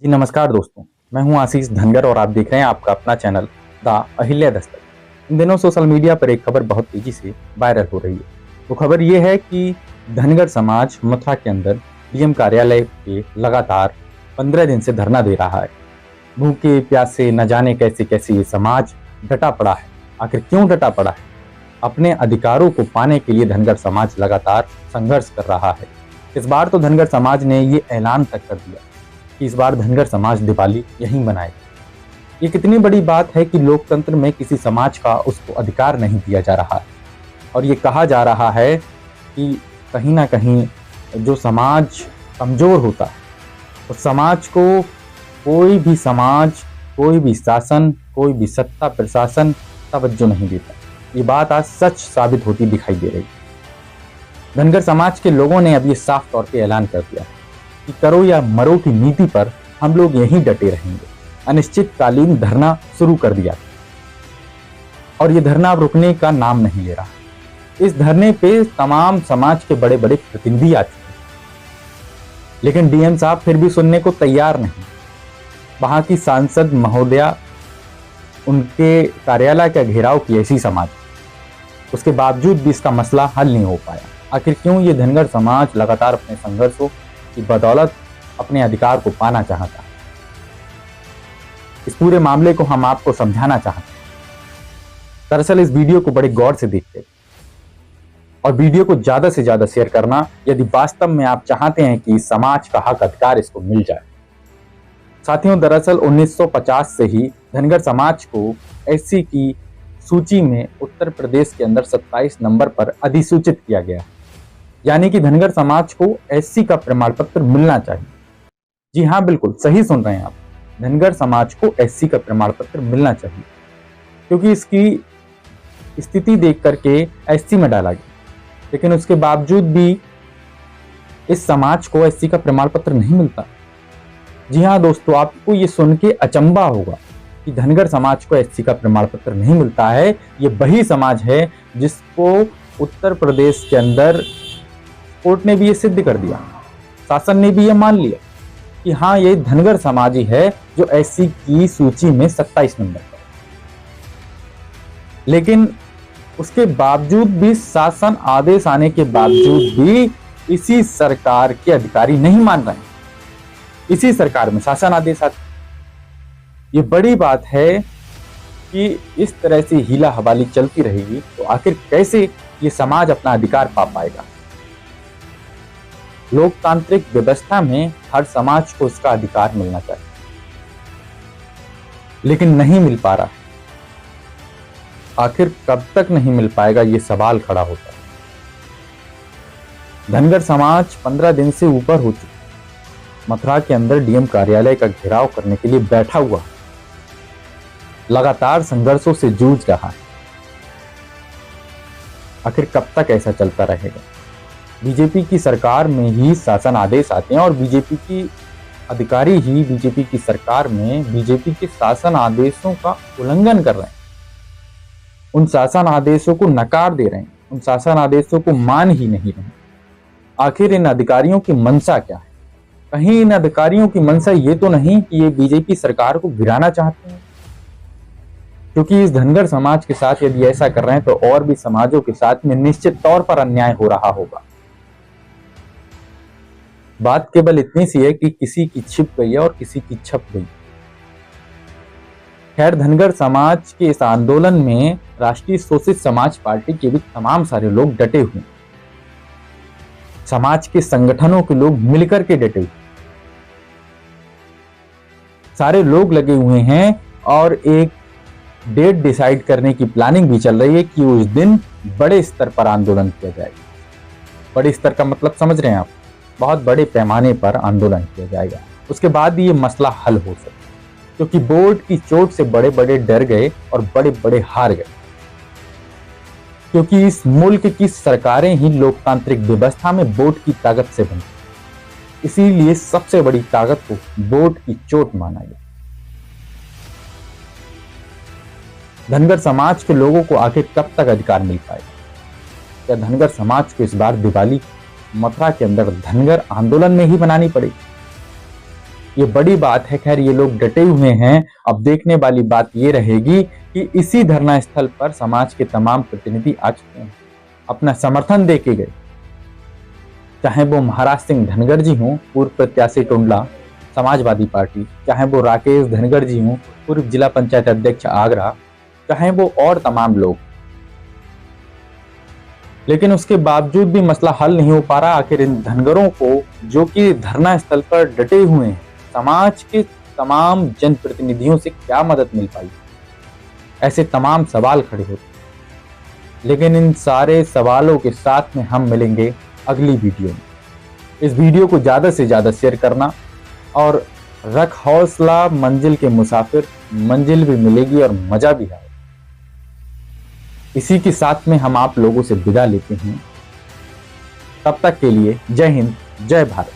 जी नमस्कार दोस्तों, मैं हूं आशीष धनगर और आप देख रहे हैं आपका अपना चैनल द अहिल्या दस्तक। इन दिनों सोशल मीडिया पर एक खबर बहुत तेजी से वायरल हो रही है। वो खबर ये है कि धनगर समाज मथुरा के अंदर डीएम कार्यालय पे लगातार 15 दिन से धरना दे रहा है। भूखे प्यासे न जाने कैसे कैसे ये समाज डटा पड़ा है। आखिर क्यों डटा पड़ा है? अपने अधिकारों को पाने के लिए धनगर समाज लगातार संघर्ष कर रहा है। इस बार तो धनगर समाज ने ये ऐलान तक कर दिया कि इस बार धनगर समाज दिवाली यहीं मनाएगा। ये कितनी बड़ी बात है कि लोकतंत्र में किसी समाज का उसको अधिकार नहीं दिया जा रहा है और ये कहा जा रहा है कि कहीं ना कहीं जो समाज कमजोर होता है उस समाज को कोई भी समाज, कोई भी शासन, कोई भी सत्ता प्रशासन तवज्जो नहीं देता। ये बात आज सच साबित होती दिखाई दे रही है। धनगर समाज के लोगों ने अब ये साफ तौर पे ऐलान कर दिया कि करो या मरो की नीति पर हम लोग यहीं डटे रहेंगे। अनिश्चितकालीन धरना शुरू कर दिया और ये धरना अब रुकने का नाम नहीं ले रहा। इस धरने पे तमाम समाज के बड़े बड़े प्रतिनिधि आ चुके हैं, लेकिन डीएम साहब फिर भी सुनने को तैयार नहीं। वहां की सांसद महोदया उनके कार्यालय का घेराव की ऐसी समाज, उसके बावजूद भी इसका मसला हल नहीं हो पाया। आखिर क्यों? ये धनगर समाज लगातार अपने संघर्षों की बदौलत अपने अधिकार को पाना चाहता है। इस पूरे मामले को हम आपको समझाना चाहते हैं। दरअसल इस वीडियो को बड़े गौर से देखते हैं और वीडियो को ज्यादा से ज्यादा शेयर करना यदि वास्तव में आप चाहते हैं कि समाज का हक अधिकार इसको मिल जाए। साथियों, दरअसल 1950 से ही धनगर समाज को एससी की सूची में उत्तर प्रदेश के अंदर 27 नंबर पर अधिसूचित किया गया, यानी कि धनगर समाज को एससी का प्रमाण पत्र मिलना चाहिए। जी हाँ, बिल्कुल सही सुन रहे हैं आप, धनगर समाज को एससी का प्रमाण पत्र मिलना चाहिए, क्योंकि इसकी स्थिति देख करके एससी में डाला गया। लेकिन उसके बावजूद भी इस समाज को एससी का प्रमाण पत्र नहीं मिलता। जी हाँ दोस्तों, आपको ये सुन के अचंभा होगा कि धनगर समाज को एससी का प्रमाण पत्र नहीं मिलता है। ये वही समाज है जिसको उत्तर प्रदेश के अंदर कोर्ट ने भी ये सिद्ध कर दिया, शासन ने भी ये मान लिया कि हाँ, ये धनगर समाज ही है जो एससी की सूची में 27 नंबर पर। लेकिन उसके बावजूद भी, शासन आदेश आने के बावजूद भी इसी सरकार के अधिकारी नहीं मान रहे हैं। इसी सरकार में शासन आदेश आता। ये बड़ी बात है कि इस तरह से हीला हवाली चलती रहेगी तो आखिर कैसे ये समाज अपना अधिकार पा पाएगा। लोकतांत्रिक व्यवस्था में हर समाज को इसका अधिकार मिलना चाहिए, लेकिन नहीं मिल पा रहा है। आखिर कब तक नहीं मिल पाएगा, ये सवाल खड़ा होता है। धनगर समाज 15 दिन से ऊपर हो चुका, मथुरा के अंदर डीएम कार्यालय का घेराव करने के लिए बैठा हुआ, लगातार संघर्षों से जूझ रहा है। आखिर कब तक ऐसा चलता रहेगा? बीजेपी की सरकार में ही शासन आदेश आते हैं और बीजेपी की अधिकारी ही बीजेपी की सरकार में बीजेपी के शासन आदेशों का उल्लंघन कर रहे हैं, उन शासन आदेशों को नकार दे रहे हैं, उन शासन आदेशों को मान ही नहीं रहे। आखिर इन अधिकारियों की मंशा क्या है? कहीं इन अधिकारियों की मंशा ये तो नहीं कि ये बीजेपी सरकार को गिराना चाहते हैं? क्योंकि इस धनगर समाज के साथ यदि ऐसा कर रहे हैं तो और भी समाजों के साथ में निश्चित तौर पर अन्याय हो रहा होगा। बात केवल इतनी सी है कि किसी की छिप गई है और किसी की छप गई। खैर, धनगर समाज के इस आंदोलन में राष्ट्रीय शोषित समाज पार्टी के भी तमाम सारे लोग डटे हुए, समाज के संगठनों के लोग मिलकर के डटे हुए, सारे लोग लगे हुए हैं और एक डेट डिसाइड करने की प्लानिंग भी चल रही है कि उस दिन बड़े स्तर पर आंदोलन किया जाएगा। बड़े स्तर का मतलब समझ रहे हैं आप? बहुत बड़े पैमाने पर आंदोलन किया जाएगा। उसके बाद ये मसला हल हो सकता है, क्योंकि बोर्ड की चोट से बड़े बड़े डर गए और बड़े बड़े हार गए, क्योंकि इस मुल्क की सरकारें ही लोकतांत्रिक व्यवस्था में वोट की ताकत से बनी। इसीलिए सबसे बड़ी ताकत को वोट की चोट माना गया। धनगर समाज के लोगों को आखिर कब तक अधिकार मिल पाएगा? क्या धनगर समाज को इस बार दिवाली मथुरा के अंदर धनगर आंदोलन में ही बनानी पड़ेगी? ये बड़ी बात है। खैर ये लोग डटे हुए हैं। अब देखने वाली बात ये रहेगी कि इसी धरना स्थल पर समाज के तमाम प्रतिनिधि आ चुके हैं, अपना समर्थन दे के गए। चाहे वो महाराज सिंह धनगर जी हों, पूर्व प्रत्याशी टुंडला समाजवादी पार्टी, चाहे वो राकेश धनगर जी हों, पूर्व जिला पंचायत अध्यक्ष आगरा, चाहे वो और तमाम लोग। लेकिन उसके बावजूद भी मसला हल नहीं हो पा रहा। आखिर इन धनगरों को जो कि धरना स्थल पर डटे हुए हैं, समाज के तमाम जनप्रतिनिधियों से क्या मदद मिल पाई? ऐसे तमाम सवाल खड़े होते। लेकिन इन सारे सवालों के साथ में हम मिलेंगे अगली वीडियो में। इस वीडियो को ज्यादा से ज्यादा शेयर करना और रख हौसला, मंजिल के मुसाफिर, मंजिल भी मिलेगी और मजा भी आएगा। इसी के साथ में हम आप लोगों से विदा लेते हैं। तब तक के लिए जय हिंद, जय भारत।